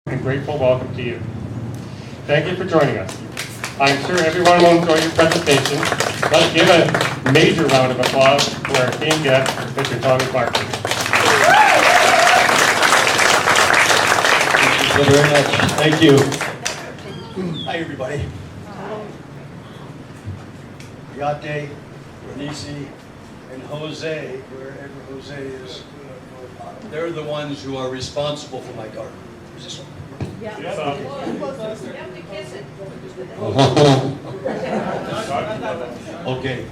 and grateful welcome to you. Thank you for joining us. I'm sure everyone will enjoy your presentation. Let's give a major round of applause for our esteemed guest, Mr. Tommy Clarksonn. Thank you very much. Thank you. Hi, everybody. Yate, Renisi, and Jose, wherever Jose is, they're the ones who are responsible for my garden. Is this one? Yeah. You have to kiss it. Okay.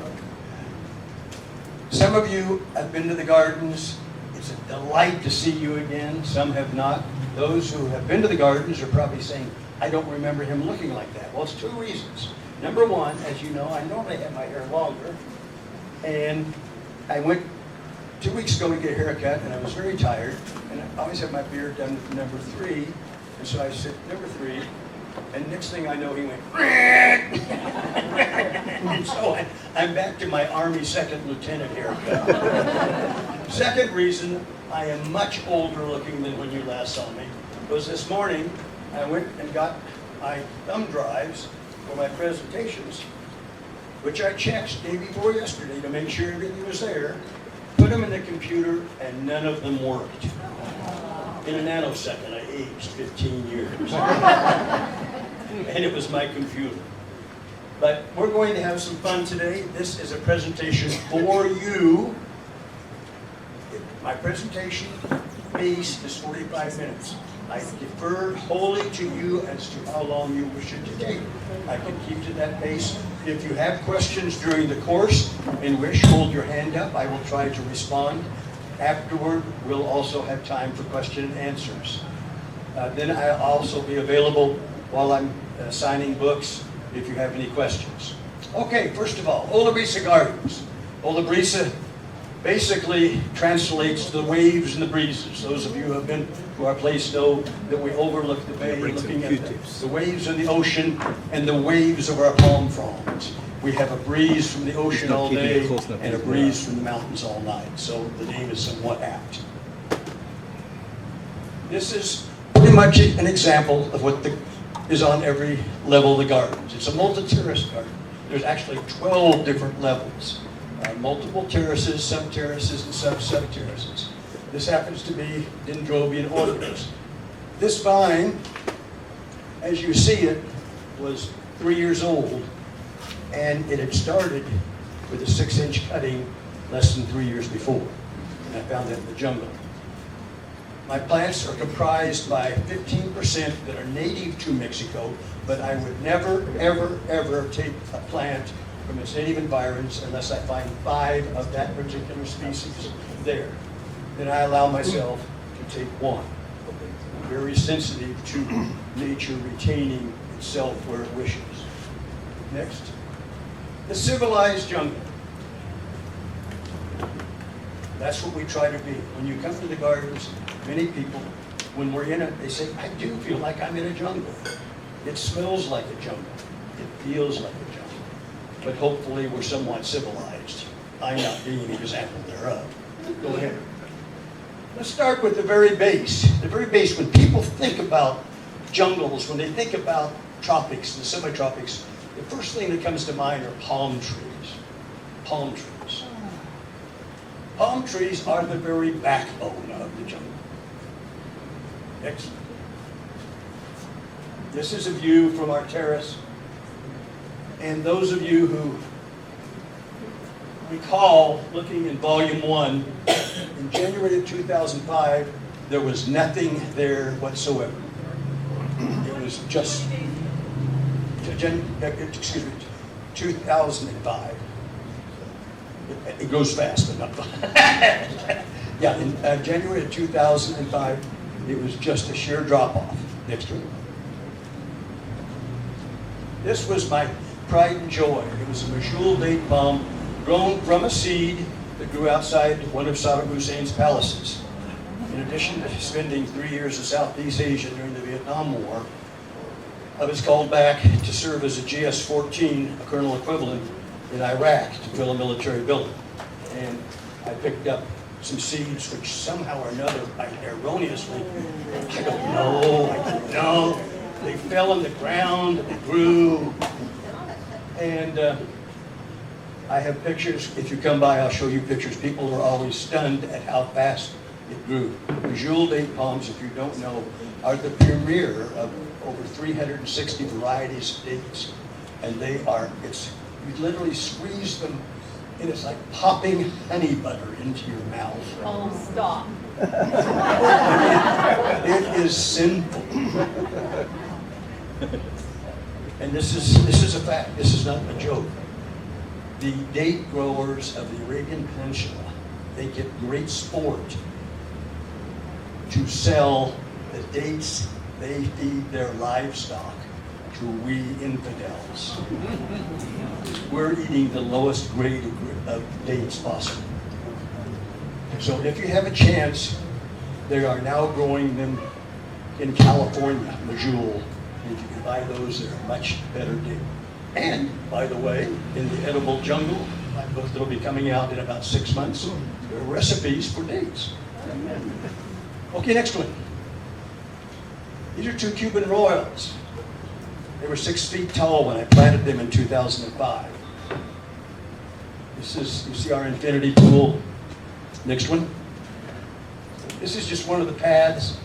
Some of you have been to the gardens. It's a delight to see you again. Some have not. Those who have been to the gardens are probably saying, I don't remember him looking like that. Well, it's two reasons. Number one, as you know, I normally have my hair longer. And I went 2 weeks ago to get a haircut, and I was very tired. And I always have my beard done with number 3. And so I said, number 3. And next thing I know, he went, and so I'm back to my Army second lieutenant haircut. Second reason I am much older looking than when you last saw me was this morning I went and got my thumb drives for my presentations, which I checked day before yesterday to make sure everything was there, put them in the computer, and none of them worked. In a nanosecond, I aged 15 years. And it was my computer. But we're going to have some fun today. This is a presentation for you. My presentation base is 45 minutes. I defer wholly to you as to how long you wish it to take. I can keep to that pace. If you have questions during the course and wish, hold your hand up. I will try to respond. Afterward, we'll also have time for question and answers. Then I'll also be available while I'm signing books if you have any questions. Okay, first of all, OlaBrisa Gardens. OlaBrisa basically translates the waves and the breezes. Those of you who have been to our place know that we overlook the bay, looking at the waves in the ocean and the waves of our palm fronds. We have a breeze from the ocean all day and a breeze from the mountains all night. So the name is somewhat apt. This is pretty much an example of what is on every level of the gardens. It's a multi-terrace garden. There's actually 12 different levels. Multiple terraces, sub-terraces, and sub-sub-terraces. This happens to be Dendrobium orchidus. This vine, as you see it, was 3 years old, and it had started with a 6-inch cutting less than 3 years before. And I found that in the jungle. My plants are comprised by 15% that are native to Mexico, but I would never, ever, ever take a plant from its native environs unless I find 5 of that particular species there. Then I allow myself to take 1. I'm very sensitive to nature retaining itself where it wishes. Next. The civilized jungle. That's what we try to be. When you come to the gardens, many people, when we're in it, they say, I do feel like I'm in a jungle. It smells like a jungle. It feels like a jungle. But hopefully we're somewhat civilized. I'm not being an example thereof. Go ahead. Let's start with the very base. The very base, when people think about jungles, when they think about tropics, the semi-tropics, the first thing that comes to mind are palm trees. Palm trees. Palm trees are the very backbone of the jungle. Next. This is a view from our terrace. And those of you who recall looking in volume 1, in January of 2005, there was nothing there whatsoever. It was just, 2005. It goes fast, but not fast. Yeah, in January of 2005, it was just a sheer drop-off. Next one. This was my pride and joy. It was a Majul date palm grown from a seed that grew outside one of Saddam Hussein's palaces. In addition to spending 3 years in Southeast Asia during the Vietnam War, I was called back to serve as a GS-14, a colonel equivalent, in Iraq to fill a military building. And I picked up some seeds, which somehow or another, erroneously, I don't know, they fell in the ground, they grew, and I have pictures. If you come by, I'll show you pictures. People are always stunned at how fast it grew. Jewel date palms, if you don't know, are the premier of over 360 varieties of dates. And they are, you literally squeeze them, and it's like popping honey butter into your mouth. Oh, stop. It is sinful. And this is a fact. This is not a joke. The date growers of the Arabian Peninsula, they get great sport to sell the dates they feed their livestock to we infidels. We're eating the lowest grade of dates possible. So if you have a chance, they are now growing them in California, Jewel. If you can buy those, they're a much better date. And, by the way, in the Edible Jungle, my book that'll be coming out in about 6 months, there are recipes for dates. Okay, next one. These are 2 Cuban Royals. They were 6 feet tall when I planted them in 2005. This is, you see our infinity pool. Next one. This is just one of the paths.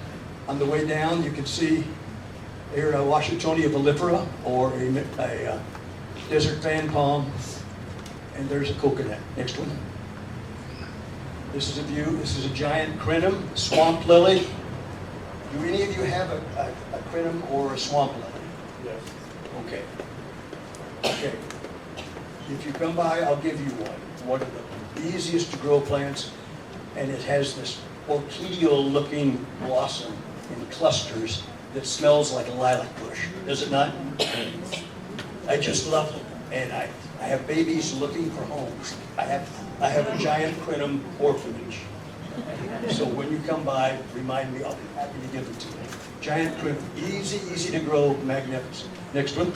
On the way down, you can see here a Washingtonia volifera, or a desert fan palm, and there's a coconut. Next one. This is a view. This is a giant crinum, swamp lily. Do any of you have a crinum or a swamp lily? Yes. Okay. Okay. If you come by, I'll give you one. One of the easiest to grow plants, and it has this orchideal-looking blossom in clusters that smells like a lilac bush. Does it not? I just love them, and I have babies looking for homes. I have a giant crinum orphanage. So when you come by, remind me. I'll be happy to give them to you. Giant crinum, easy to grow, magnificent. Next one.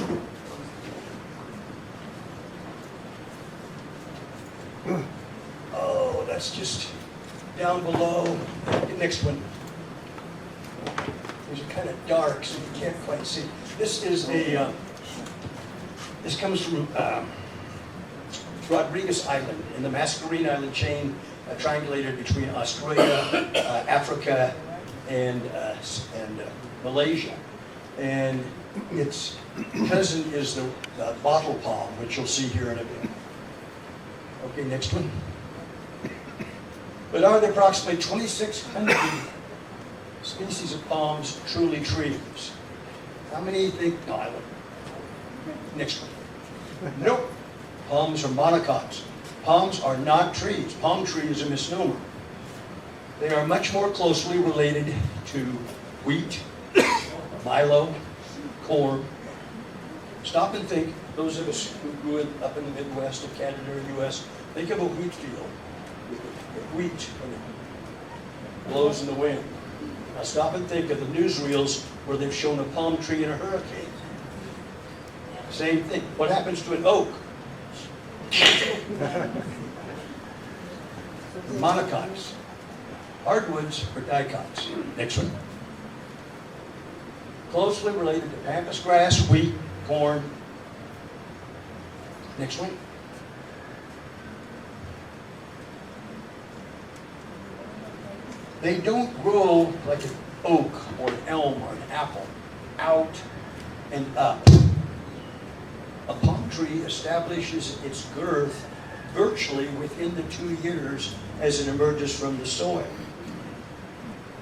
Oh, that's just down below. Next one. These are kind of dark, so you can't quite see. This is a. This comes from Rodriguez Island in the Mascarene Island chain, triangulated between Australia, Africa, and Malaysia. And its cousin is the bottle palm, which you'll see here in a bit. Okay, next one. But are there approximately 2,600 species of palms truly trees? How many think? No, I won't. Next one. Nope. Palms are monocots. Palms are not trees. Palm tree is a misnomer. They are much more closely related to wheat, milo, corn. Stop and think. Those of us who grew up in the Midwest of Canada or U.S., think of a wheat field with wheat when it blows in the wind. Now stop and think of the newsreels where they've shown a palm tree in a hurricane. Same thing. What happens to an oak? Monocots. Hardwoods are dicots. Next one. Closely related to pampas grass, wheat, corn. Next one. They don't grow like an oak or an elm or an apple, out and up. A palm tree establishes its girth virtually within the 2 years as it emerges from the soil.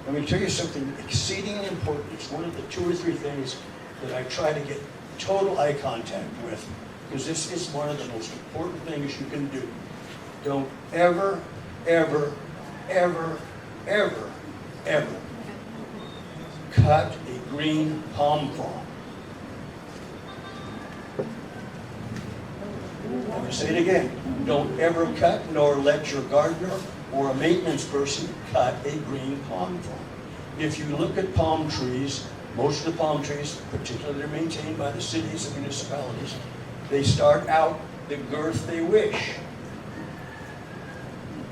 Let me tell you something exceedingly important. It's one of the 2 or 3 things that I try to get total eye contact with, because this is one of the most important things you can do. Don't ever, ever, ever, ever, ever cut a green palm frond. I'm going to say it again. Don't ever cut, nor let your gardener or a maintenance person cut a green palm frond. If you look at palm trees, most of the palm trees, particularly they're maintained by the cities and municipalities, they start out the girth they wish.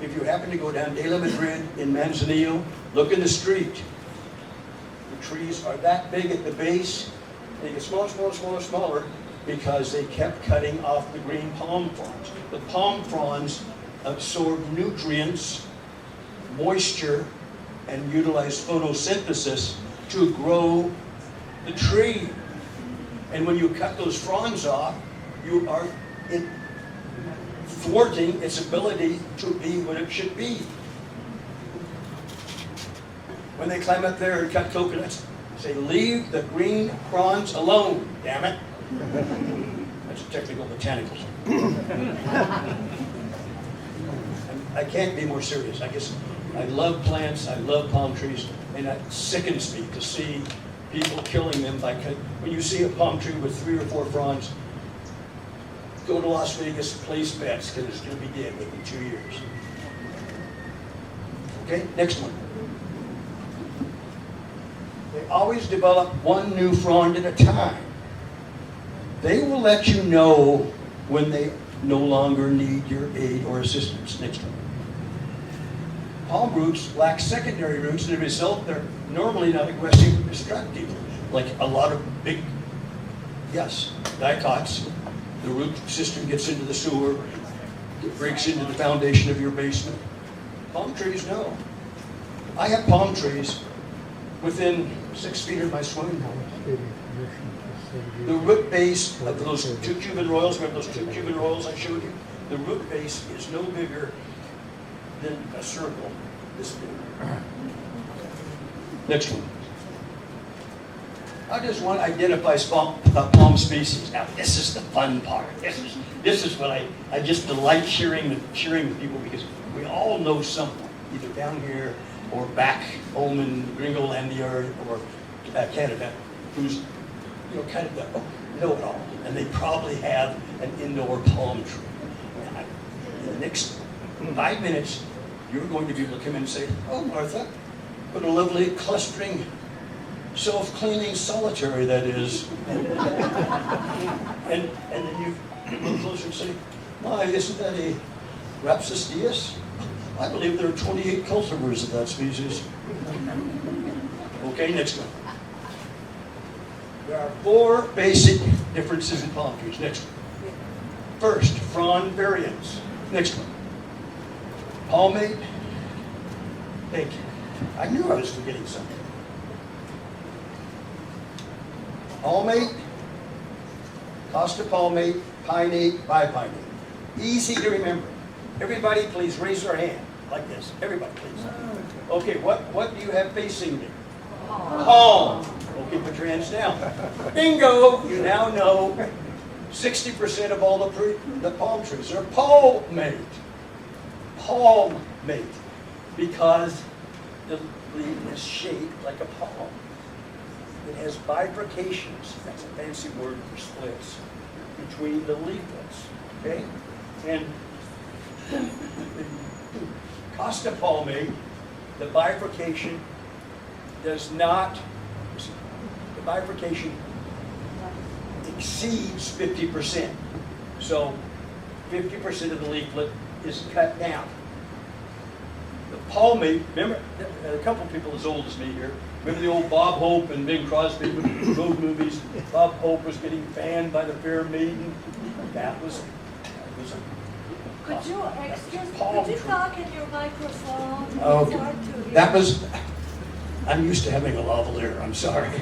if you happen to go down De La Madrid in Manzanillo, look in the street. The trees are that big at the base. They get smaller, smaller, smaller, smaller because they kept cutting off the green palm fronds. The palm fronds absorb nutrients, moisture, and utilize photosynthesis to grow the tree. And when you cut those fronds off, you are thwarting its ability to be what it should be. When they climb up there and cut coconuts, say, leave the green fronds alone, damn it. That's a technical botanical term. I can't be more serious. I guess I love plants, I love palm trees, and it sickens me to see people killing them by cut. When you see a palm tree with 3 or 4 fronds, go to Las Vegas, place bets, because it's going to be dead within 2 years. Okay, next one. They always develop one new frond at a time. They will let you know when they no longer need your aid or assistance. Next one. Palm roots lack secondary roots, and as a result, they're normally not aggressive or destructive. Like a lot of big, dicots, the root system gets into the sewer, it breaks into the foundation of your basement. Palm trees, no. I have palm trees within 6 feet of my swimming pool. The root base of those 2 Cuban royals, remember those 2 Cuban royals I showed you? The root base is no bigger than a circle this big. Next one. I just want to identify palm species. Now, this is the fun part. This is what I just delight sharing with people, because we all know someone, either down here or back home in Gringolandia or Canada, who's kind of the know-it-all, and they probably have an indoor palm tree. And in the next 5 minutes, you're going to be able to come in and say, "Oh, Martha, what a lovely clustering, self-cleaning solitary that is." And then you look closer and say, "My, isn't that a Rhapsodius? I believe there are 28 cultivars of that species." Okay, next one. There are 4 basic differences in palm trees. Next one. First, frond variants. Next one. Palmate. Thank you. I knew I was forgetting something. Palmate, Costa palmate, pinnate, bipinnate. Easy to remember. Everybody please raise their hand like this. Everybody please. Okay, what do you have facing me? Palm. Okay, put your hands down. Bingo! You now know 60% of all the palm trees are palmate. Palmate. Because the leaf is shaped like a palm. It has bifurcations, that's a fancy word for splits, between the leaflets, okay? And Costa palmate, the bifurcation exceeds 50%. So 50% of the leaflet is cut down. The palmate, remember, a couple people as old as me here, remember the old Bob Hope and Bing Crosby road movies? Bob Hope was getting fanned by the fair maiden. That was a Could you palm could you tree. talk in your microphone? It's Okay. hard to hear. That was, I'm used to having a lavalier, I'm sorry.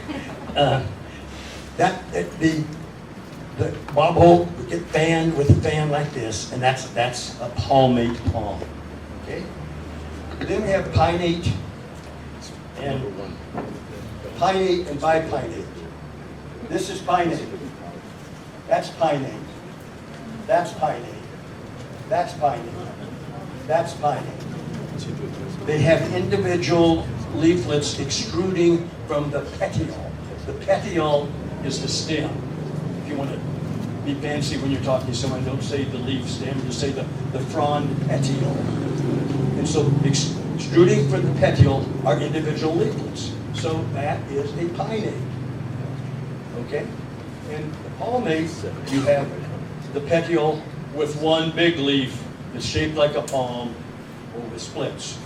The Bob Hope would get fanned with a fan like this, and that's a palmate palm, okay? Then we have pinnate and bipinnate. This is pinnate. That's pinnate. That's pinnate. That's pinnate. That's pinnate. They have individual leaflets extruding from the petiole. The petiole is the stem. If you want to be fancy when you're talking to someone, don't say the leaf stem, just say the frond petiole. And so extruding from the petiole are individual leaflets. So that is a pinnate. Okay? And the palmate, you have the petiole with one big leaf that's shaped like a palm, or with splits.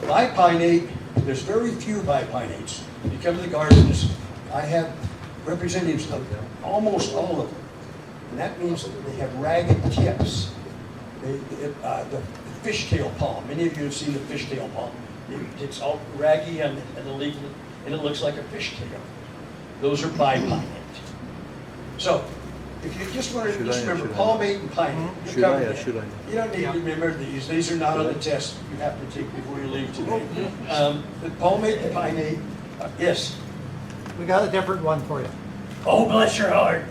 Bipinnate, there's very few bipinnates. You come to the gardens, I have representatives of almost all of them. And that means that they have ragged tips. The fishtail palm, many of you have seen the fishtail palm. It's all raggy and it looks like a fishtail. Those are bipinnate. So, if you just want to remember palmate and pinnate. Should I? You don't need to remember these. These are not on the test you have to take before you leave today. The palmate and pinnate, yes. We got a different one for you. Oh, bless your heart.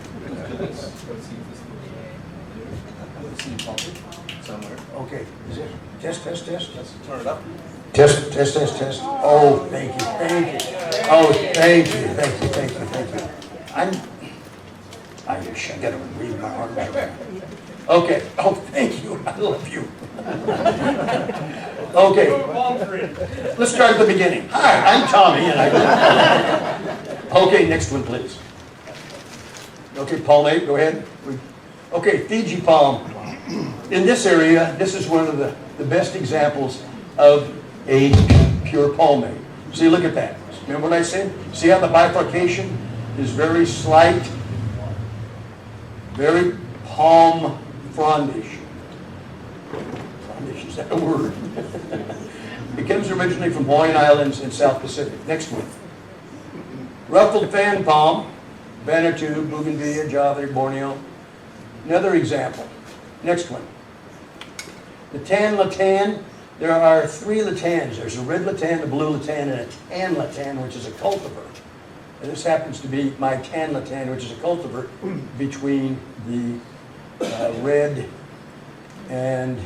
Somewhere. Okay, is it? Test. Turn it up. Test. Oh, thank you. Oh, thank you. I gotta read my arms around. Okay, oh, thank you, I love you. Okay, let's start at the beginning. Hi, I'm Tommy, and I... Okay, next one, please. Okay, palmate, go ahead. Okay, Fiji palm. In this area, this is one of the best examples of a pure palmate. See, look at that. Remember what I said? See how the bifurcation is very slight, very palm frondish. Frondish, is that a word? It comes originally from Hawaiian Islands in South Pacific. Next one. Ruffled fan palm, Vanuatu, Bougainvillea, Java, Borneo. Another example. Next one. Latan. There are three latans. There's a red latan, a blue latan, and a tan latan, which is a cultivar. And this happens to be my tan latan, which is a cultivar between the red and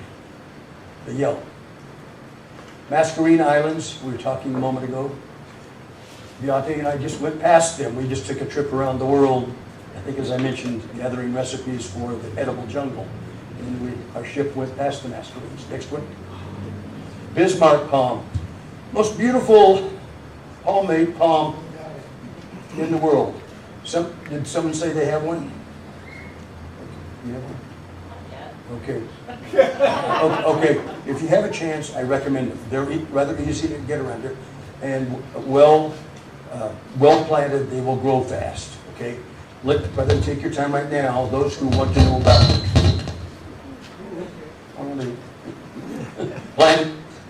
the yellow. Mascarene Islands, we were talking a moment ago. Beate and I just went past them. We just took a trip around the world, I think as I mentioned, gathering recipes for the edible jungle. And our ship went past the Mascarenes. Next one. Bismarck palm. Most beautiful palmate palm in the world. Did someone say they have one? You have one? Okay. Okay. If you have a chance, I recommend them. They're rather easy to get around here, and well planted. They will grow fast. Okay. Rather take your time right now. Those who want to know about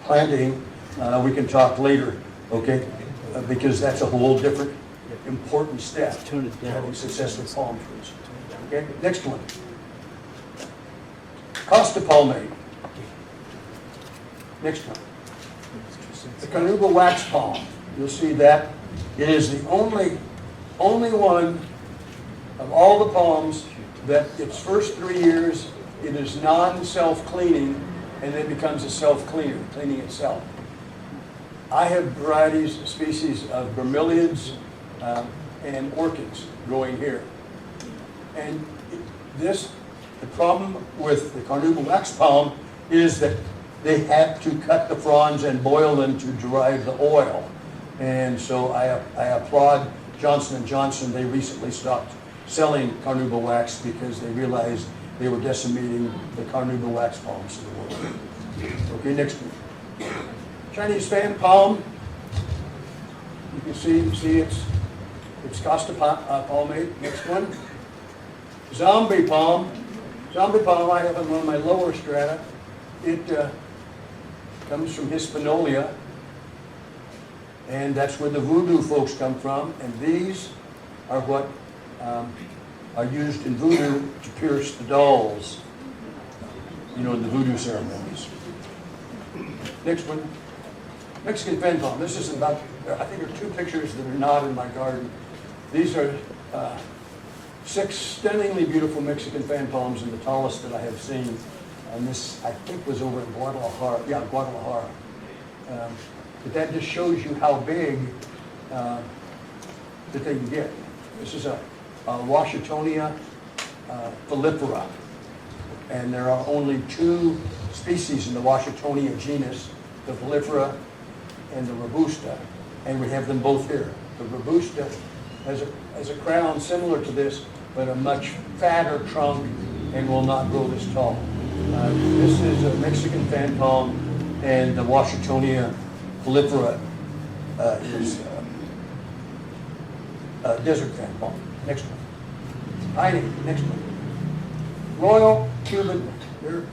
planting, we can talk later. Okay, because that's a whole different important step to having success with palm trees. Okay. Next one. Costa palmate. Next one. The carnauba wax palm. You'll see that it is the only one of all the palms that its first 3 years it is non-self-cleaning and then becomes a self-cleaner, cleaning itself. I have varieties, species of bromeliads and orchids growing here. And the problem with the carnauba wax palm is that they have to cut the fronds and boil them to derive the oil. And so I applaud Johnson & Johnson. They recently stopped selling carnauba wax because they realized they were decimating the carnauba wax palms in the world. Okay, next one. Chinese fan palm. You can see it's Costa palmate. Next one. Zombie palm. Zombie palm I have in one of my lower strata. It comes from Hispaniola, and that's where the voodoo folks come from. And these are what are used in voodoo to pierce the dolls, in the voodoo ceremonies. Next one. Mexican fan palm. This is I think there are 2 pictures that are not in my garden. These are 6 stunningly beautiful Mexican fan palms, and the tallest that I have seen. And this, I think, was over in Guadalajara. Yeah, Guadalajara. But that just shows you how big that they can get. This is a Washingtonia fallifera. And there are only 2 species in the Washingtonia genus, the fallifera and the robusta. And we have them both here. The robusta has a crown similar to this, but a much fatter trunk and will not grow this tall. This is a Mexican fan palm And the Washingtonia prolifera is desert fan palm. Next one. Piney, next one. Royal Cuban,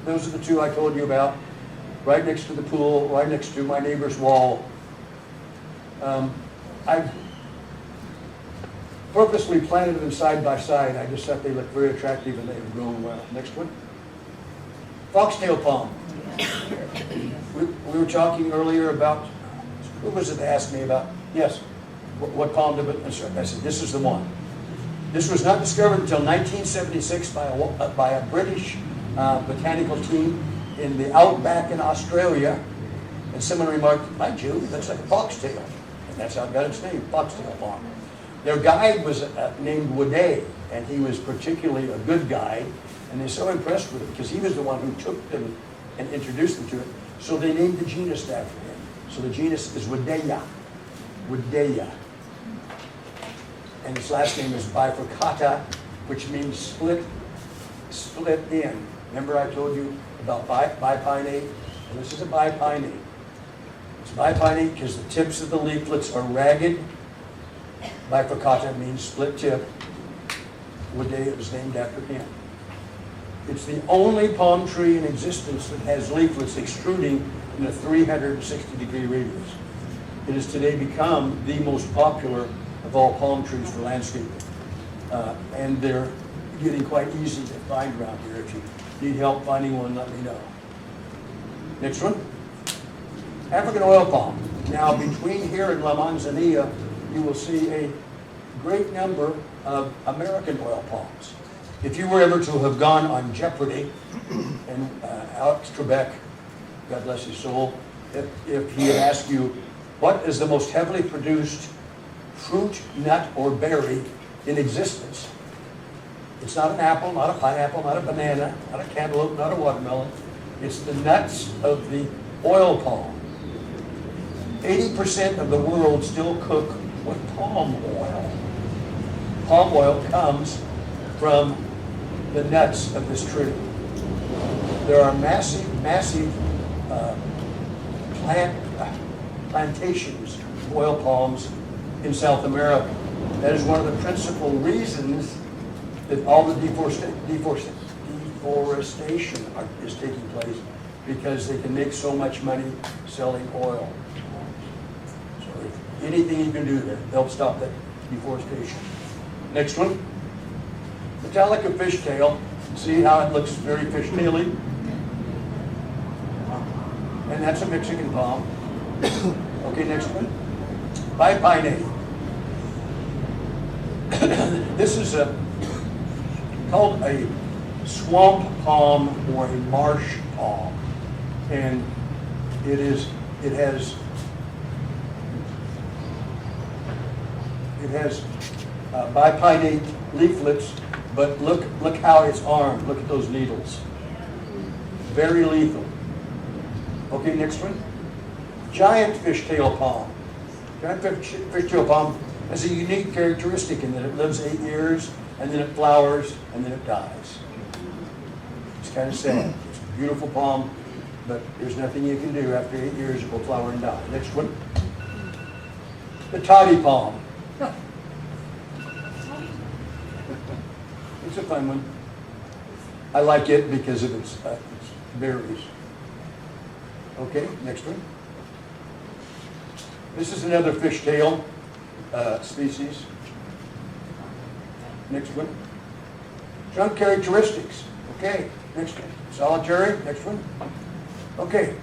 those are the two I told you about. Right next to the pool, right next to my neighbor's wall. I've purposely planted them side by side. I just thought they looked very attractive and they have grown well. Next one. Foxtail palm. We were talking earlier about, who was it that asked me about, yes, what palm did it, I said, this is the one. This was not discovered until 1976 by a British botanical team in the outback in Australia. And someone remarked, by Jove, it looks like a foxtail. And that's how it got its name, foxtail palm. Their guide was named Woodday, and he was particularly a good guide. And they're so impressed with it because he was the one who took them and introduced them to it. So they named the genus after him. So the genus is Woodeya. Woodeya. And his last name is bifurcata, which means split in. Remember I told you about bipinnate? Well, this is a bipinnate. It's bipinnate because the tips of the leaflets are ragged. Bifurcata means split tip. Woodeya was named after him. It's the only palm tree in existence that has leaflets extruding in a 360-degree radius. It has today become the most popular of all palm trees for landscaping. And they're getting quite easy to find around here. If you need help finding one, let me know. Next one. African oil palm. Now, between here and La Manzanillo, you will see a great number of American oil palms. If you were ever to have gone on Jeopardy, and Alex Trebek, God bless his soul, if he had asked you, what is the most heavily produced fruit, nut, or berry in existence? It's not an apple, not a pineapple, not a banana, not a cantaloupe, not a watermelon. It's the nuts of the oil palm. 80% of the world still cook with palm oil. Palm oil comes from the nuts of this tree. There are massive plantations of oil palms in South America. That is one of the principal reasons that all the deforestation is taking place, because they can make so much money selling oil. So if anything you can do to help stop that deforestation. Next one. Metallica fishtail. See how it looks very fishtaily? And that's a Mexican palm. Okay, next one. Bipinnate. This is called a swamp palm or a marsh palm. And it has bipinnate leaflets, but look how it's armed. Look at those needles. Very lethal. Okay, next one. Giant fishtail palm. Giant fishtail palm has a unique characteristic in that it lives 8 years, and then it flowers, and then it dies. It's kind of sad. It's a beautiful palm, but there's nothing you can do. After 8 years, it will flower and die. Next one. The toddy palm. It's a fun one. I like it because of its berries. Okay, next one. This is another fishtail species. Next one. Trunk characteristics. Okay, next one. Solitary. Next one. Okay.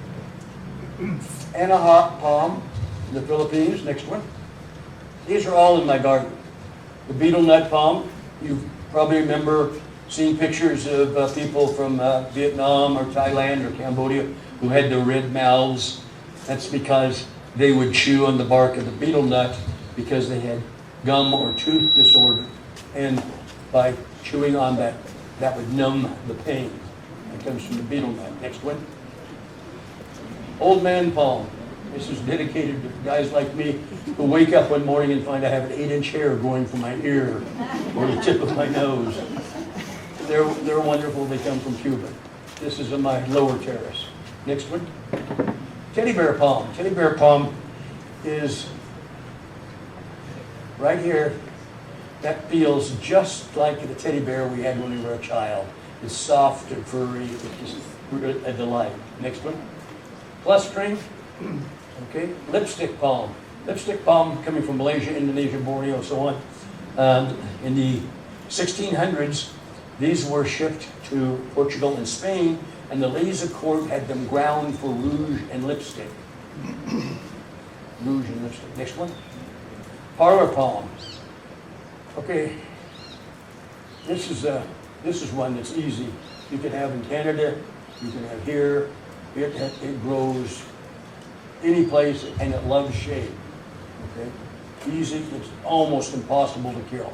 Anahat palm in the Philippines. Next one. These are all in my garden. The beetle nut palm. You probably remember seeing pictures of people from Vietnam or Thailand or Cambodia who had the red mouths. That's because they would chew on the bark of the beetle nut because they had gum or tooth disorder. And by chewing on that, that would numb the pain. That comes from the beetle nut. Next one. Old man palm. This is dedicated to guys like me who wake up one morning and find I have an 8-inch hair growing from my ear or the tip of my nose. They're wonderful. They come from Cuba. This is in my lower terrace. Next one. Teddy bear palm. Teddy bear palm is right here. That feels just like the teddy bear we had when we were a child. It's soft and furry. It's just a delight. Next one. Clustering. Okay. Lipstick palm. Lipstick palm coming from Malaysia, Indonesia, Borneo, so on. In the 1600s, these were shipped to Portugal and Spain, and the ladies of court had them ground for rouge and lipstick. Rouge and lipstick. Next one. Parlor palm. Okay, this is one that's easy. You can have in Canada, you can have here. It grows any place, and it loves shade. Okay, easy. It's almost impossible to kill.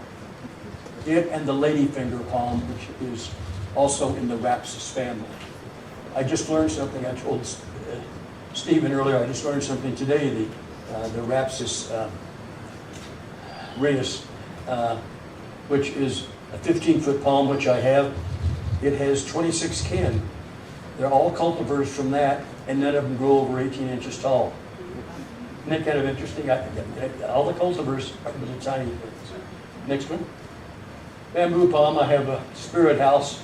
It and the ladyfinger palm, which is also in the Rapsis family. I just learned something. I told Stephen earlier. I just learned something today. The Rapsis Reyes, which is a 15-foot palm, which I have. It has 26 kin. They're all cultivars from that, and none of them grow over 18 inches tall. Isn't that kind of interesting? All the cultivars are little tiny things. Next one. Bamboo palm. I have a spirit house,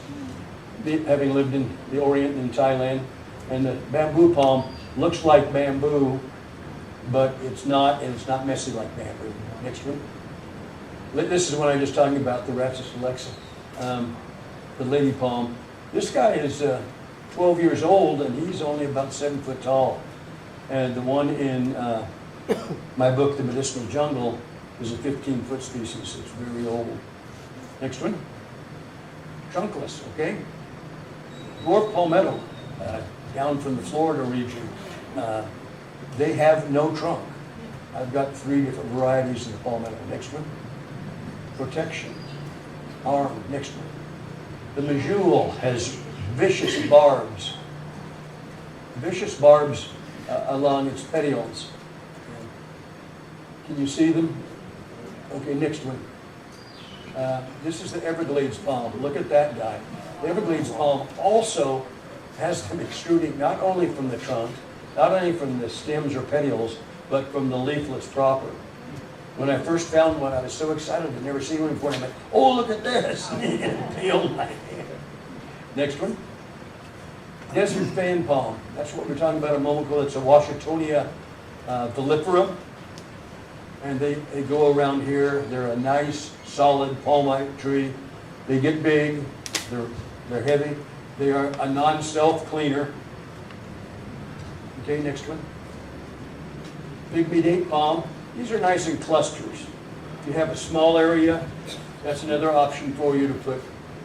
having lived in the Orient and Thailand, and the bamboo palm looks like bamboo, but it's not, and it's not messy like bamboo. Next one. This is what I was just talking about, the Rapsis Alexa, the lady palm. This guy is 12 years old, and he's only about 7 foot tall. And the one in my book, The Medicinal Jungle, is a 15-foot species. It's very old. Next one. Trunkless, okay? Dwarf palmetto, down from the Florida region. They have no trunk. I've got 3 different varieties of the palmetto. Next one. Protection. Arm. Next one. The medjool has vicious barbs. Vicious barbs along its petioles. Can you see them? Okay, next one. This is the Everglades palm. Look at that guy. The Everglades palm also has them extruding not only from the trunk, not only from the stems or petioles, but from the leaflets proper. When I first found one, I was so excited. I'd never seen one before. I went, oh, look at this. And it peeled my hand. Next one. Desert fan palm. That's what we were talking about a moment ago. It's a Washingtonia villifera. And they go around here. They're a nice, solid palmite tree. They get big. They're heavy. They are a non-self-cleaner. Okay, next one. Pygmy date palm. These are nice in clusters. If you have a small area, that's another option for you to put.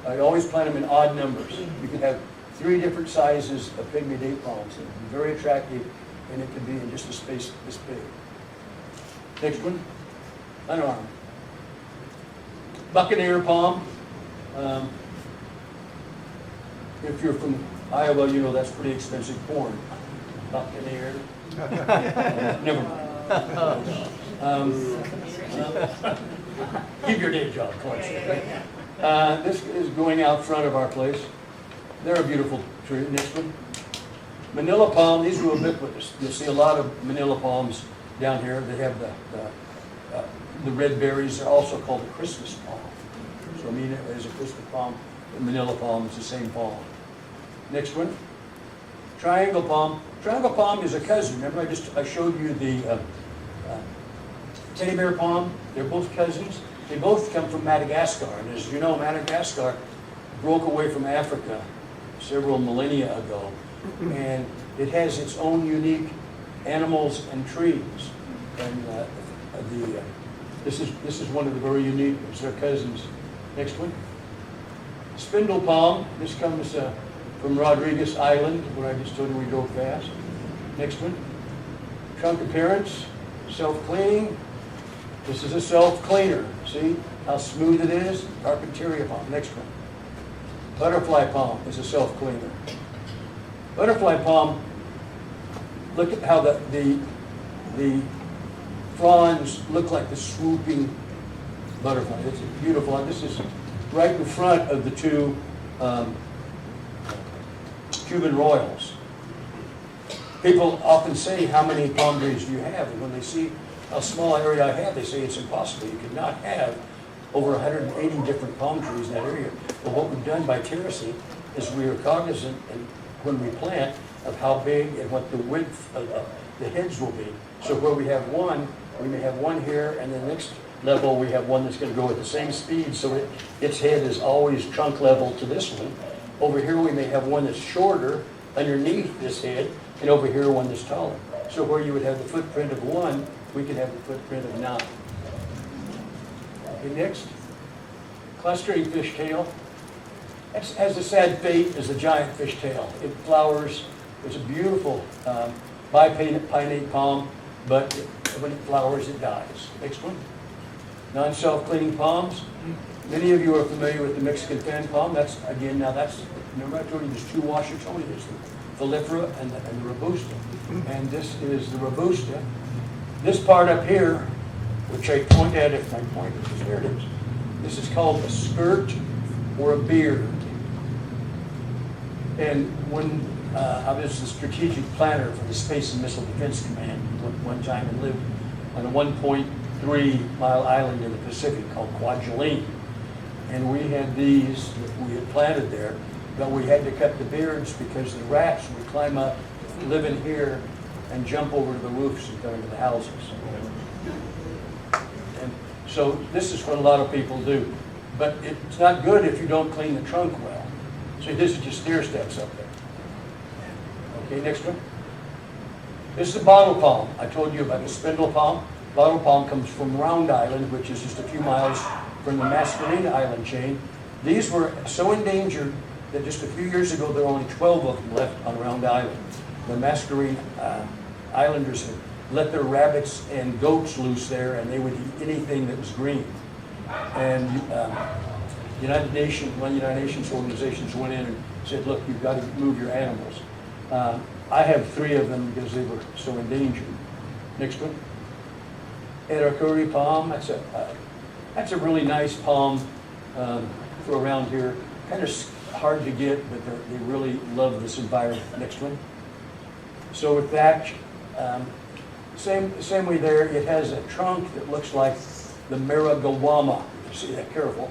I always plant them in odd numbers. You can have 3 different sizes of pygmy date palms. It would be very attractive, and it could be in just a space this big. Next one, unarmed. Buccaneer palm. If you're from Iowa, you know that's pretty expensive corn. Buccaneer. Never mind. Keep your day job, Clarksonn. This is going out front of our place. They're a beautiful tree. Next one. Manila palm. These are ubiquitous. You'll see a lot of Manila palms down here. They have the red berries. They're also called the Christmas palm. So I mean, there's a Christmas palm. The Manila palm is the same palm. Next one. Triangle palm. Triangle palm is a cousin. Remember I showed you the teddy bear palm? They're both cousins. They both come from Madagascar. And as you know, Madagascar broke away from Africa several millennia ago. And it has its own unique animals and trees. And this is one of the very unique ones. They're cousins. Next one. Spindle palm. This comes from Rodriguez Island, where I just told you we go fast. Next one. Trunk appearance, self-cleaning. This is a self-cleaner. See how smooth it is? Carpentaria palm. Next one. Butterfly palm is a self-cleaner. Butterfly palm, look at how the fronds look like the swooping butterfly. It's beautiful. And this is right in front of the 2 Cuban royals. People often say, how many palm trees do you have? And when they see how small an area I have, they say it's impossible. You could not have over 180 different palm trees in that area. But what we've done by terracing is we are cognizant, and when we plant, of how big and what the width of the heads will be. So where we have one, we may have one here, and the next level we have one that's going to go at the same speed, so its head is always trunk level to this one. Over here we may have one that's shorter underneath this head, and over here one that's taller. So where you would have the footprint of one, we could have the footprint of 9. Okay, next. Clustering fishtail. It has a sad fate as a giant fishtail. It flowers. It's a beautiful bipinnate palm, but when it flowers, it dies. Next one. Non-self-cleaning palms. Many of you are familiar with the Mexican fan palm. That's, again, now that's, remember I told you there's 2 Washingtonias, the Folifera and the Robusta. And this is the Robusta. This part up here, which I point at if my point is, here it is. This is called a skirt or a beard. And when I was the strategic planner for the Space and Missile Defense Command one time and lived on a 1.3-mile island in the Pacific called Kwajalein. And we had these that we had planted there, but we had to cut the beards because the rats would climb up, live in here, and jump over to the roofs and go into the houses. And so this is what a lot of people do. But it's not good if you don't clean the trunk well. See, this is just stair steps up there. Okay, next one. This is the bottle palm. I told you about the spindle palm. Bottle palm comes from Round Island, which is just a few miles from the Mascarena Island chain. These were so endangered that just a few years ago there were only 12 of them left on Round Island. The Mascarene Islanders had let their rabbits and goats loose there, and they would eat anything that was green. And one of the United Nations organizations went in and said, look, you've got to move your animals. I have 3 of them because they were so endangered. Next one. Erakuri palm. That's a really nice palm for around here. Kind of hard to get, but they really love this environment. Next one. So with that, same way there, it has a trunk that looks like the Marigawama. You see that, careful.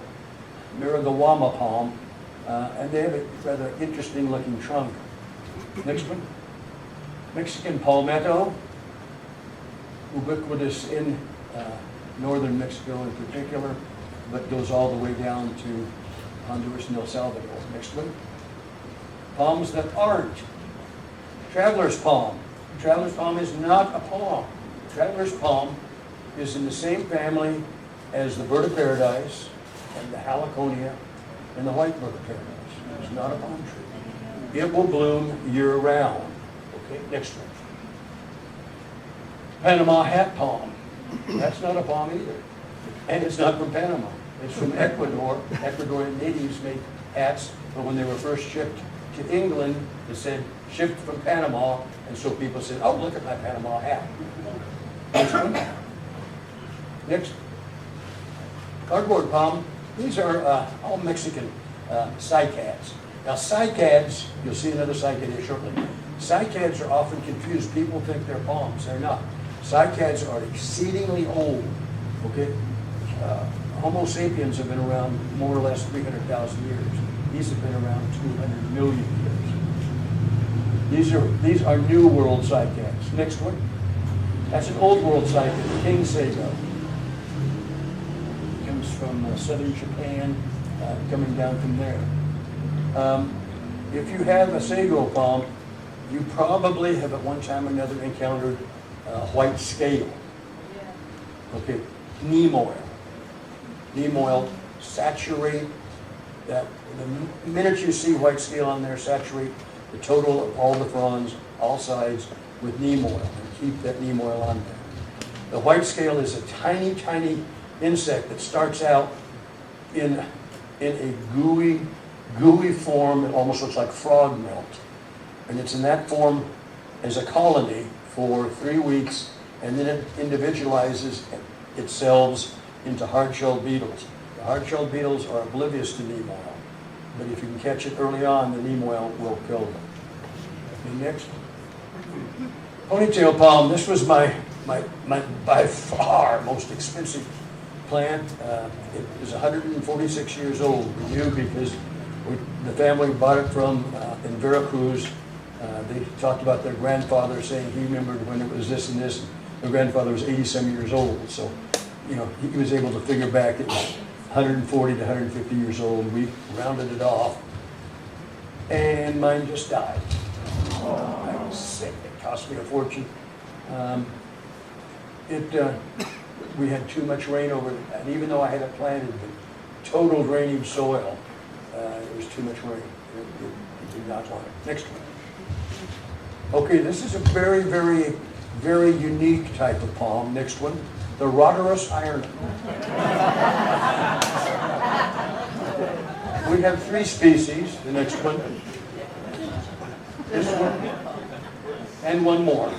Marigawama palm. And they have a rather interesting looking trunk. Next one. Mexican palmetto. Ubiquitous in northern Mexico in particular, but goes all the way down to Honduras and El Salvador. Next one. Palms that aren't. Traveler's palm. Traveler's palm is not a palm. Traveler's palm is in the same family as the bird of paradise and the haliconia and the white bird of paradise. It's not a palm tree. It will bloom year-round. Okay, next one. Panama hat palm. That's not a palm either. And it's not from Panama. It's from Ecuador. Ecuadorian natives made hats, but when they were first shipped to England, it said shipped from Panama, and so people said, oh, look at my Panama hat. Next one. Next. Cardboard palm. These are all Mexican cycads. Now cycads, you'll see another cycad here shortly. Cycads are often confused. People think they're palms. They're not. Cycads are exceedingly old. Okay? Homo sapiens have been around more or less 300,000 years. These have been around 200 million years. These are New World cycads. Next one. That's an Old World cycad, king sago. Comes from southern Japan, coming down from there. If you have a sago palm, you probably have at one time or another encountered white scale. Okay, neem oil. Neem oil, saturate that. The minute you see white scale on there, saturate the total of all the fronds, all sides, with neem oil, and keep that neem oil on there. The white scale is a tiny, tiny insect that starts out in a gooey form. It almost looks like frog melt. And it's in that form as a colony for 3 weeks, and then it individualizes itself into hard-shelled beetles. The hard-shelled beetles are oblivious to neem oil, but if you can catch it early on, the neem oil will kill them. Okay, next. Ponytail palm, this was my by far most expensive plant. It is 146 years old. We knew because the family bought it from in Veracruz. They talked about their grandfather saying he remembered when it was this and this. Their grandfather was 80-some years old, so you know he was able to figure back it was 140 to 150 years old. We rounded it off, and mine just died. I was sick. It cost me a fortune. We had too much rain over it, and even though I had it planted in total drainage soil, it was too much rain. It did not want it. Next one. Okay, this is a very, very, very unique type of palm. Next one, the Rhodorus iron. We have 3 species. The next one, this one, and one more.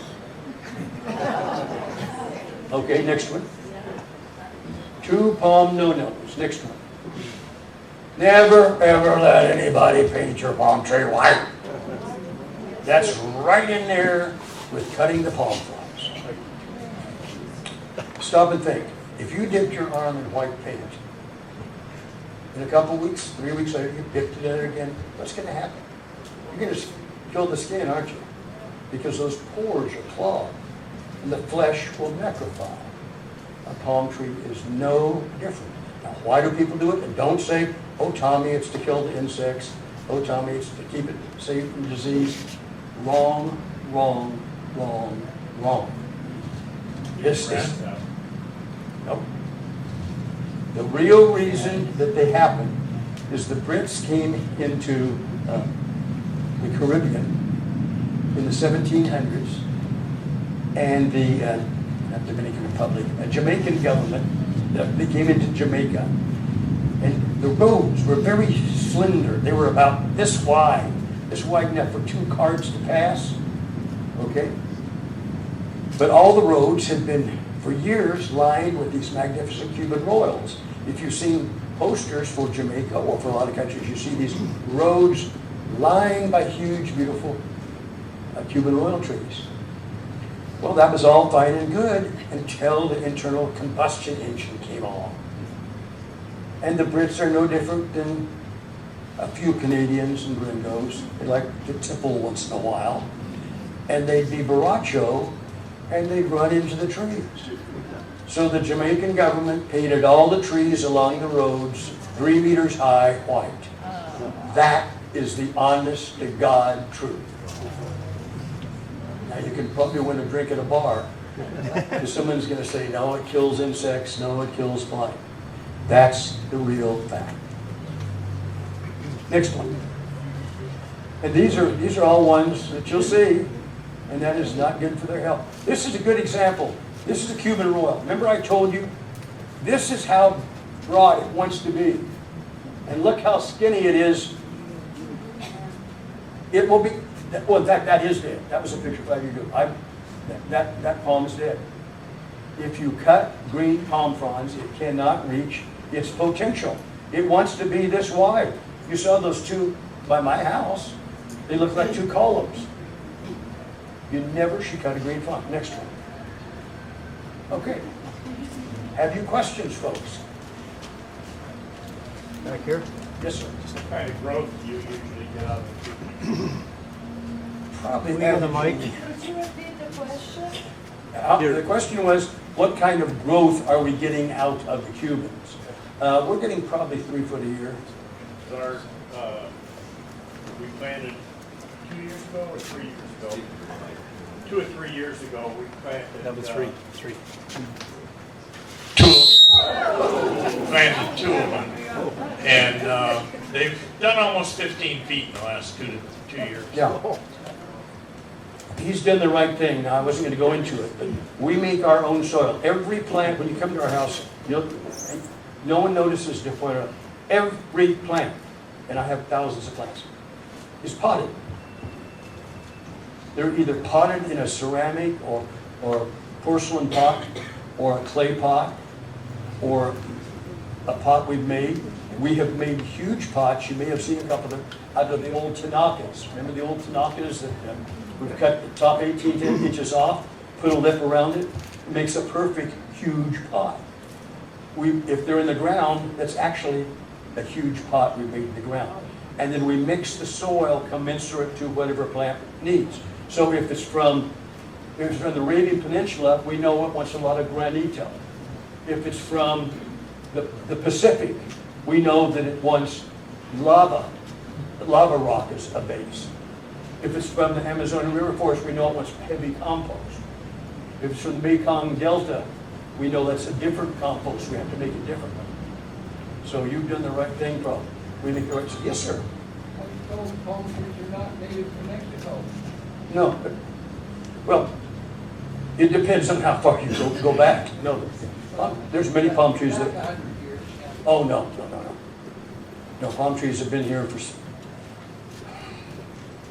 Okay, next one. 2 palm no-nos. Next one. Never, ever let anybody paint your palm tree white. That's right in there with cutting the palm fronds. Stop and think. If you dipped your arm in white paint, in a couple weeks, 3 weeks later, you dipped it in it again, what's going to happen? You're going to kill the skin, aren't you? Because those pores are clogged, and the flesh will necrophile. A palm tree is no different. Now, why do people do it? And don't say, oh, Tommy, it's to kill the insects. Oh, Tommy, it's to keep it safe from disease. Wrong, wrong, wrong, wrong. This is... Nope. The real reason that they happen is the Brits came into the Caribbean in the 1700s, and the not Dominican Republic, a Jamaican government, they came into Jamaica, and the roads were very slender. They were about this wide enough for 2 carts to pass, okay? But all the roads had been, for years, lined with these magnificent Cuban royals. If you've seen posters for Jamaica, or for a lot of countries, you see these roads lined by huge, beautiful Cuban royal trees. Well, that was all fine and good until the internal combustion engine came along. And the Brits are no different than a few Canadians and gringos. They like to tipple once in a while. And they'd be borracho, and they'd run into the trees. So the Jamaican government painted all the trees along the roads 3 meters high white. That is the honest to God truth. Now you can probably win a drink at a bar, because someone's going to say, no, it kills insects, no, it kills flies. That's the real fact. Next one. And these are all ones that you'll see, and that is not good for their health. This is a good example. This is a Cuban royal. Remember I told you, this is how broad it wants to be. And look how skinny it is. It will be, well, in fact, that is dead. That was a picture 5 years ago. That palm is dead. If you cut green palm fronds, it cannot reach its potential. It wants to be this wide. You saw those 2 by my house. They look like 2 columns. You never should cut a green frond. Next one. Okay. Have you questions, folks? Back here. Yes, sir. What kind of growth do you usually get out of it? Probably. We have the mic. Could you repeat the question? The question was, what kind of growth are we getting out of the Cubans? We're getting probably 3 foot a year. Our, we planted 2 years ago or 3 years ago? 2 or 3 years ago, we planted. That was 3. 2. Planted 2 of them. And they've done almost 15 feet in the last 2 years. Yeah. He's done the right thing. Now, I wasn't going to go into it, but we make our own soil. Every plant, when you come to our house, no one notices to point out. Every plant, and I have thousands of plants, is potted. They're either potted in a ceramic or porcelain pot, or a clay pot, or a pot we've made. We have made huge pots. You may have seen a couple of them out of the old Tanakas. Remember the old Tanakas that We've cut the top 18 inches off, put a lip around it, it makes a perfect huge pot. If they're in the ground, that's actually a huge pot we made in the ground. And then we mix the soil commensurate to whatever plant needs. So if it's from the Arabian Peninsula, we know it wants a lot of granito. If it's from the Pacific, we know that it wants lava rock as a base. If it's from the Amazonian River Forest, we know it wants heavy compost. If it's from the Mekong Delta, we know that's a different compost. We have to make it differently. So you've done the right thing, bro. We make the right. Yes, sir. Palm trees are not native to Mexico. No. Well, it depends on how far you go back. No, there's many palm trees that. 100 years. Oh no. No, palm trees have been here for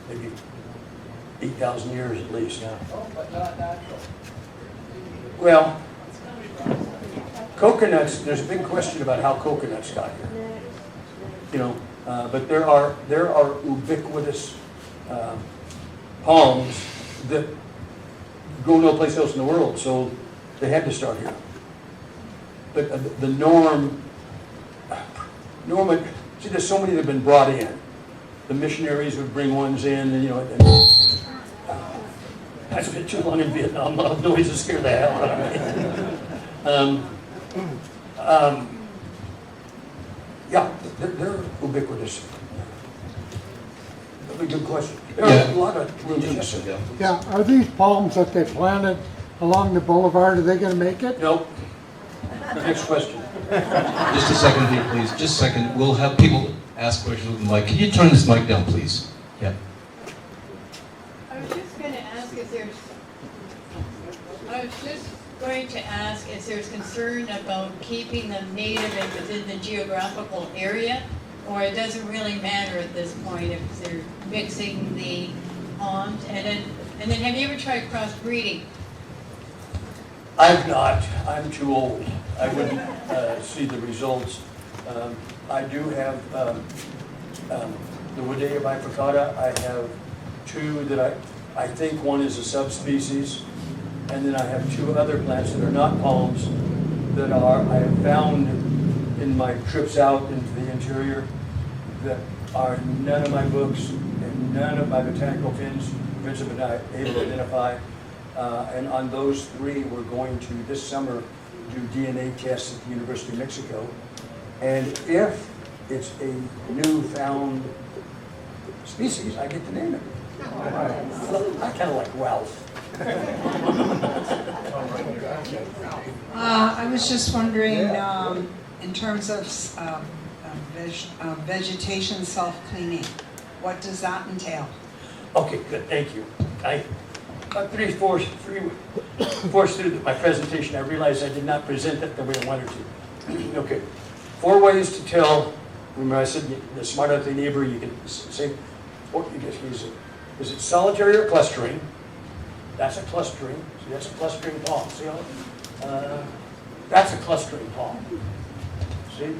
maybe 8,000 years at least. Oh, but not natural. Well, coconuts. There's a big question about how coconuts got here. You know, but there are ubiquitous palms that go no place else in the world, so they had to start here. But the norm, see, there's so many that have been brought in. The missionaries would bring ones in, and, you know, and I spent too long in Vietnam. A lot of noises scare the hell out of me. Yeah, they're ubiquitous. That's a good question. There are a lot of rooms. Yeah, are these palms that they planted along the boulevard, are they gonna make it? Nope. Next question. Just a second, please. Just a second. We'll have people ask questions with the mic. Can you turn this mic down, please? Yeah. I was just going to ask if there's concern about keeping them native and within the geographical area, or it doesn't really matter at this point if they're mixing the palms. And then have you ever tried crossbreeding? I've not. I'm too old. I wouldn't see the results. I do have the Woodea bifurcata. I have two that I think one is a subspecies, and then I have two other plants that are not palms that I have found in my trips out into the interior that are none of my books and none of my botanical friends have been able to identify. And on those three, we're going to, this summer, do DNA tests at the University of Mexico. And if it's a newfound species, I get to name it. I kind of like Ralph. I was just wondering, in terms of vegetation self-cleaning, what does that entail? Okay, good, thank you. About three fourths through my presentation, I realized I did not present it the way I wanted to. Okay, 4 ways to tell. Remember I said the smart ugly neighbor, you can say, or you just use it. Is it solitary or clustering? That's a clustering. See, that's a clustering palm. See how? That's a clustering palm. See?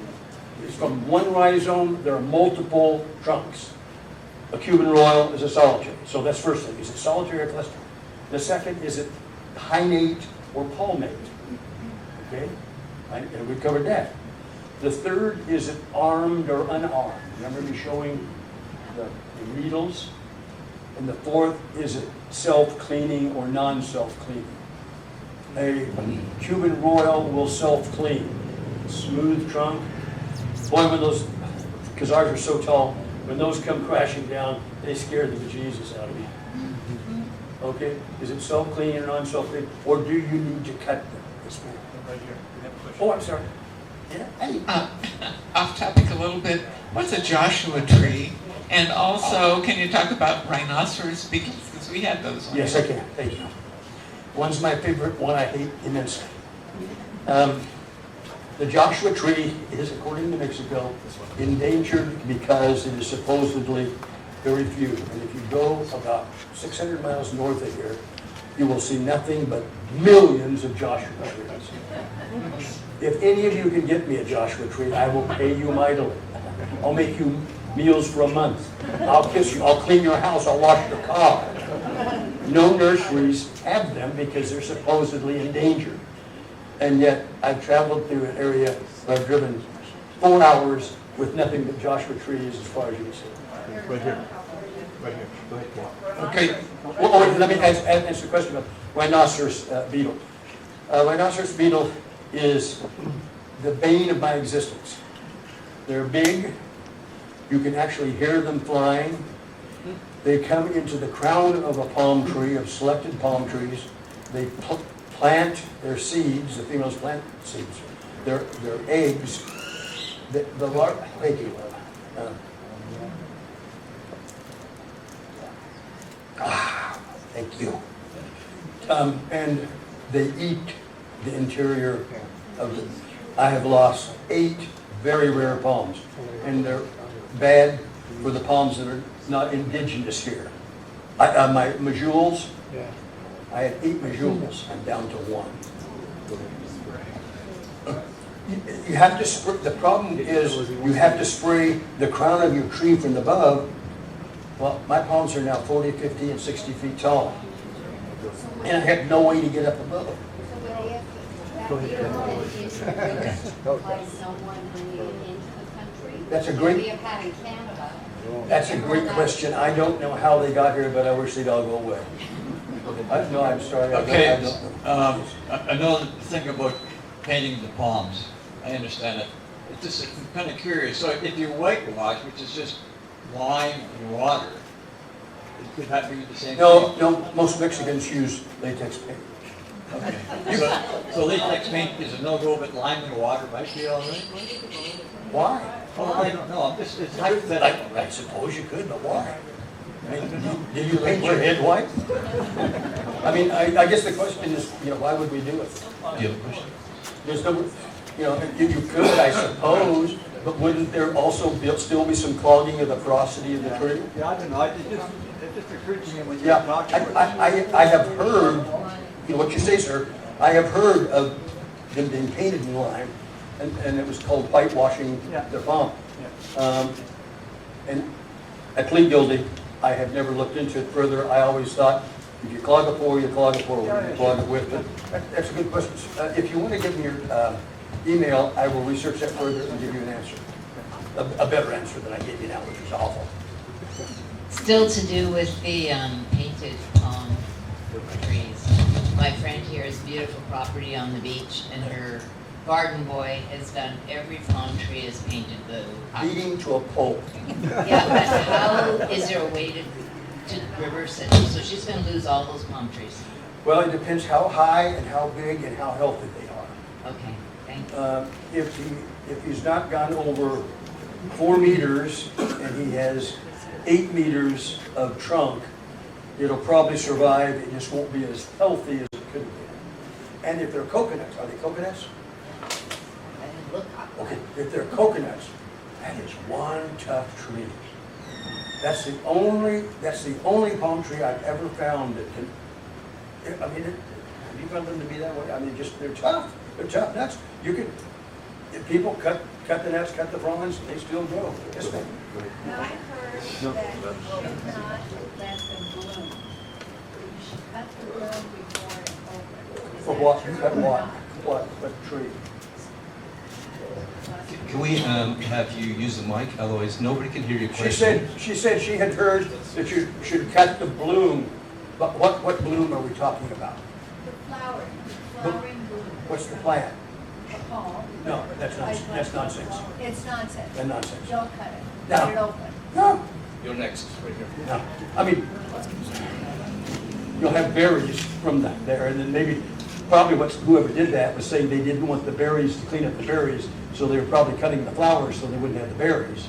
It's from one rhizome. There are multiple trunks. A Cuban royal is a solitary. So that's first thing. Is it solitary or clustering? The second, is it pinnate or palmate? Okay? And we covered that. The third, is it armed or unarmed? Remember me showing the needles? And the fourth, is it self-cleaning or non-self-cleaning? A Cuban royal will self-clean. Smooth trunk. Boy, when those, because ours are so tall, when those come crashing down, they scare the bejesus out of me. Okay? Is it self-cleaning or non-self-cleaning? Or do you need to cut them? Yes, ma'am. Right here. We have a question. Oh, I'm sorry. Yeah. Off topic a little bit, what's a Joshua tree? And also, can you talk about rhinoceros beetles? Because we had those ones. Yes, I can. Thank you. One's my favorite, one I hate immensely. The Joshua tree is, according to Mexico, endangered because it is supposedly very few. And if you go about 600 miles north of here, you will see nothing but millions of Joshua trees. If any of you can get me a Joshua tree, I will pay you mightily. I'll make you meals for a month. I'll kiss you. I'll clean your house. I'll wash your car. no nurseries have them because they're supposedly endangered. And yet, I've traveled through an area where I've driven 4 hours with nothing but Joshua trees as far as you can see. Right here. Right here. Go ahead, Paul. Okay, well, let me answer the question about rhinoceros beetle. Rhinoceros beetle is the bane of my existence. They're big. You can actually hear them flying. They come into the crown of a palm tree, of selected palm trees. They plant their seeds, the females plant seeds, their eggs. The larvae, thank you. Thank you. And they eat the interior of the. I have lost 8 very rare palms, and bad for the palms that are not indigenous here. My majules, I had 8 majules, I'm down to 1. You have to spray, the problem is you have to spray the crown of your tree from above. Well, my palms are now 40, 50, and 60 feet tall. And I have no way to get up above them. That's a great, that's a great question. I don't know how they got here, but I wish they'd all go away. No, I'm sorry. Okay, another thing about painting the palms. I understand it. It's just I'm kind of curious. So if you whitewash, which is just lime and water, could that be the same thing? No, most Mexicans use latex paint. Okay. So latex paint is a no-go, but lime and water might be all right? Why? Oh, I don't know. It's hypothetical. I suppose you could, but why? Did you paint your head white? I mean, I guess the question is, why would we do it? Do you have a question? There's no, you could, I suppose, but wouldn't there also still be some clogging of the porosity of the tree? Yeah, I don't know, it just occurred to me when you were Yeah, talking. I have heard, what you say, sir, I have heard of them being painted in lime, and it was called whitewashing their palm. And I plead guilty. I have never looked into it further. I always thought, if you clog a pore, you clog a pore. You clog it with it. That's a good question. If you want to give me your email, I will research that further and give you an answer. A better answer than I gave you now, which is awful. Still to do with the painted palm trees. My friend here has beautiful property on the beach, and her garden boy has done every palm tree is painted blue. Leading to a pole. Yeah, but how is there a way to reverse it? So she's going to lose all those palm trees. Well, it depends how high and how big and how healthy they are. Okay, thank you. If he's not gone over 4 meters and he has 8 meters of trunk, it'll probably survive. It just won't be as healthy as it could be. And if they're coconuts, are they coconuts? Okay, if they're coconuts, that is one tough tree. That's the only palm tree I've ever found that can. I mean, have you found them to be that way? I mean, they're tough. They're tough nuts. You could, if people cut the nuts, cut the fronds, they still grow. Yes, ma'am. Now, I heard that you should not let them bloom. You should cut the bloom before it opens. For what? Cut what? What tree? Can we have you use the mic? Otherwise, nobody can hear your question. She said she had heard that you should cut the bloom. But what bloom are we talking about? The flowering bloom. What's the plant? The palm. No, that's nonsense. That's nonsense. It's nonsense. That's nonsense. Don't cut it. No. Let it open. No. You're next, right here. No. I mean, you'll have berries from that there, and then maybe, probably whoever did that was saying they didn't want the berries to clean up the berries, so they were probably cutting the flowers so they wouldn't have the berries.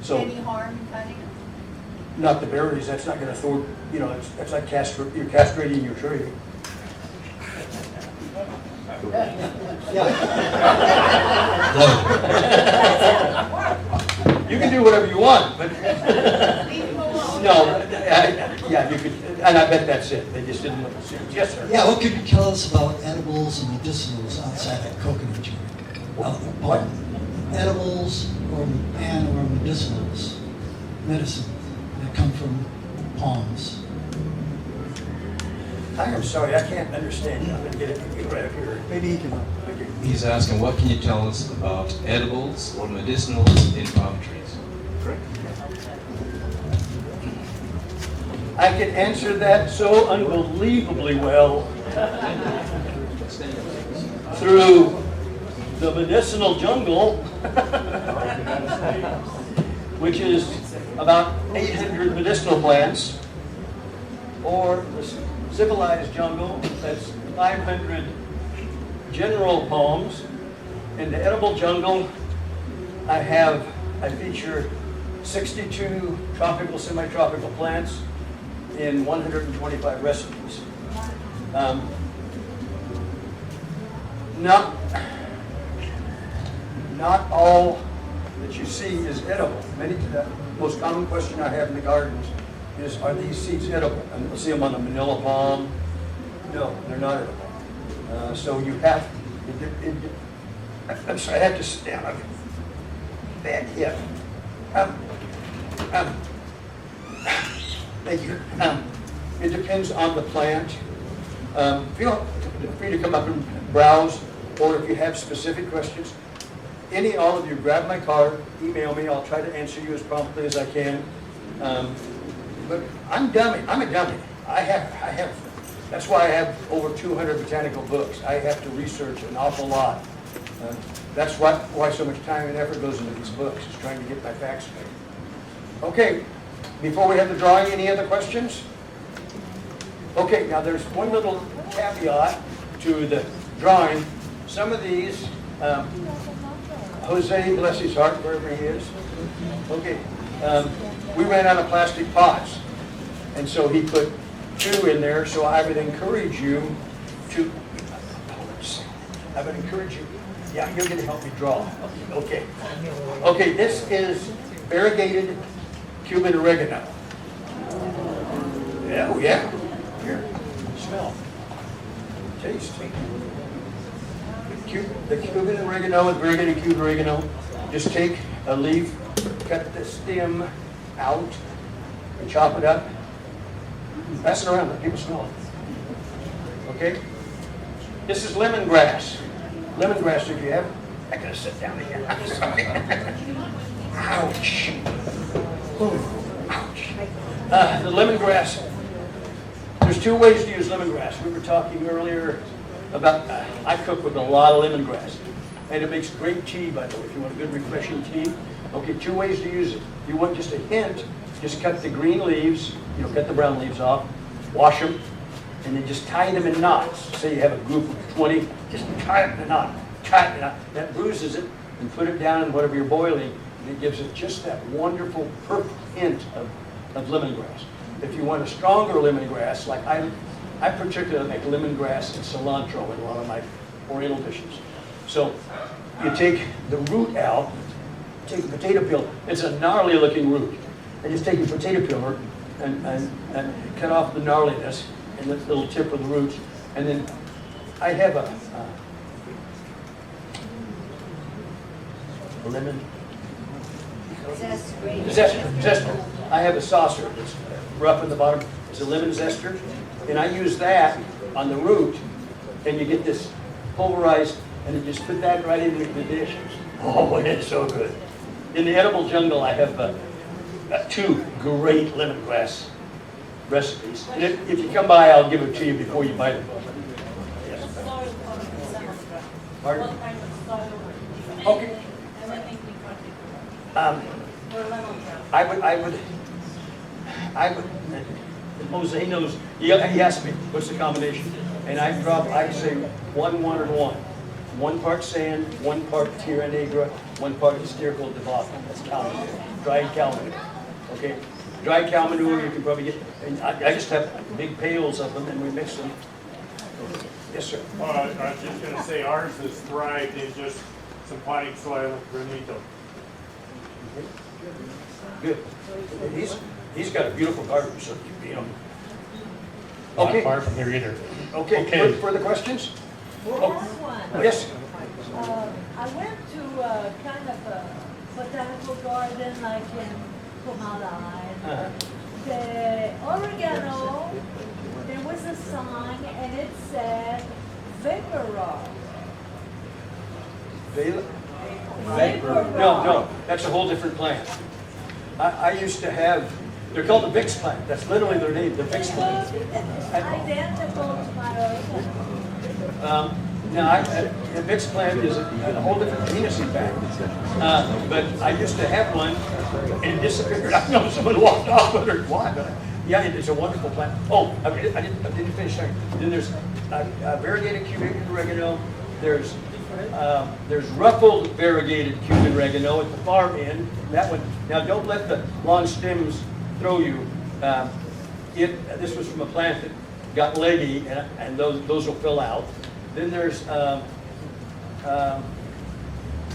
So, Any harm in cutting them? not the berries. That's not going to throw. That's like you're castrating your tree. You can do whatever you want, but no, you could, and I bet that's it. They just didn't look serious. Yes, sir. Yeah, what could you tell us about edibles and medicinals outside that coconut tree? What? Edibles or medicinals, medicine that come from palms. I am sorry, I can't understand you. I'm gonna get it right up here. Maybe he can. He's asking, what can you tell us about edibles or medicinals in palm trees? I can answer that so unbelievably well through the medicinal jungle, which is about 800 medicinal plants, or the civilized jungle, that's 500 general palms. In the edible jungle, I feature 62 tropical, semi-tropical plants in 125 recipes. Not all that you see is edible. The most common question I have in the gardens is, are these seeds edible? And you'll see them on the manila palm. No, they're not edible. So you have, I'm sorry, I have to sit down. I've bad hip. Thank you. It depends on the plant. Feel free to come up and browse, or if you have specific questions, all of you, grab my card, email me. I'll try to answer you as promptly as I can. But I'm a dummy. That's why I have over 200 botanical books. I have to research an awful lot. That's why so much time and effort goes into these books, is trying to get my facts straight. Okay, before we have the drawing, any other questions? Okay, now there's one little caveat to the drawing. Some of these, Jose, bless his heart, wherever he is. Okay, we ran out of plastic pots, and so he put 2 in there. So I would encourage you to. Yeah, you're going to help me draw. Okay. Okay, this is variegated Cuban oregano. Yeah, oh yeah. Here, smell, taste. The Cuban oregano, variegated Cuban oregano. Just take a leaf, cut the stem out, and chop it up. Pass it around, let people smell it. Okay? This is lemongrass. Lemongrass, if you have. I gotta sit down again. I'm sorry. Ouch. Ooh, ouch. The lemongrass. There's 2 ways to use lemongrass. We were talking earlier about, I cook with a lot of lemongrass. And it makes great tea, by the way, if you want a good refreshing tea. Okay, 2 ways to use it. If you want just a hint, just cut the green leaves, cut the brown leaves off, wash them, and then just tie them in knots. Say you have a group of 20, just tie it in a knot. Tie it in a knot. That bruises it, and put it down in whatever you're boiling, and it gives it just that wonderful, perfect hint of lemongrass. If you want a stronger lemongrass, like I particularly make lemongrass and cilantro in a lot of my oriental dishes. So you take the root out, take a potato peel. It's a gnarly looking root. And just take a potato peeler and cut off the gnarliness and the little tip of the roots. And then I have a lemon zester. I have a saucer that's rough in the bottom. It's a lemon zester. And I use that on the root, and you get this pulverized, and you just put that right into the dish. Oh, it's so good. In the edible jungle, I have 2 great lemongrass recipes. And if you come by, I'll give it to you before you buy the book. Yes. Pardon? Okay. I would, Jose knows, he asked me, what's the combination? And I say 1, 1, and 1. 1 part sand, 1 part Tierra Negra, 1 part estiércol de vaca. That's cow manure, dried cow manure. Okay, dried cow manure you can probably get. And I just have big pails of them, and we mix them. Yes, sir. I was just going to say ours is thrived in just some potting soil and granito. Good. He's got a beautiful garden, so Not Okay. far from here either. Okay. Further questions? I have one. Yes. I went to kind of a botanical garden like in Comala. The oregano, the there was a sign and it said Vigoro. Vigoro. No, that's a whole different plant. I used to have, they're called the VIX plant. That's literally their name, the VIX plant. Identical to my own. Now, the VIX plant is a whole different genus, in fact. But I used to have one, and it disappeared. I know someone walked off with it, why, but yeah, it's a wonderful plant. Oh, I didn't finish saying. Then there's variegated Cuban oregano. There's ruffled variegated Cuban oregano at the far end. That one. Now, don't let the long stems throw you. This was from a plant that got leggy, and those will fill out. Then there's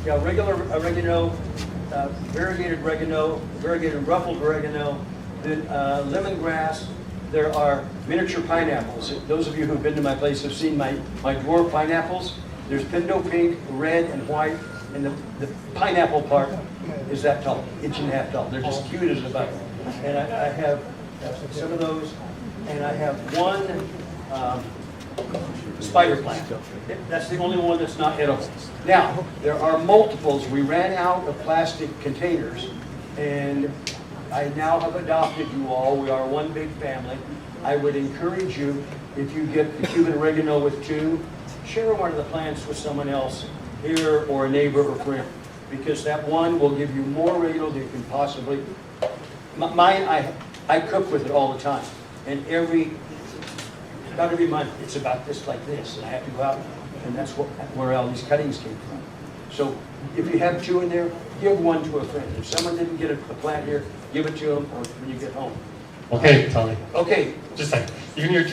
regular oregano, variegated ruffled oregano, then lemongrass. There are miniature pineapples. Those of you who've been to my place have seen my dwarf pineapples. There's Pindo pink, red, and white, and the pineapple part is that tall, 1.5 inch tall. They're just cute as a button. And I have some of those, and I have one spider plant. That's the only one that's not edible. Now, there are multiples. We ran out of plastic containers, and I now have adopted you all. We are one big family. I would encourage you, if you get the Cuban oregano with 2, share one of the plants with someone else here or a neighbor or friend, because that one will give you more oregano than you can possibly. Mine, I cook with it all the time, and about every month it's about this like this, and I have to go out, and that's where all these cuttings came from. So if you have 2 in there, give one to a friend. If someone didn't get a plant here, give it to them or when you get home. Okay, Tommy. Okay. Just a second. You and your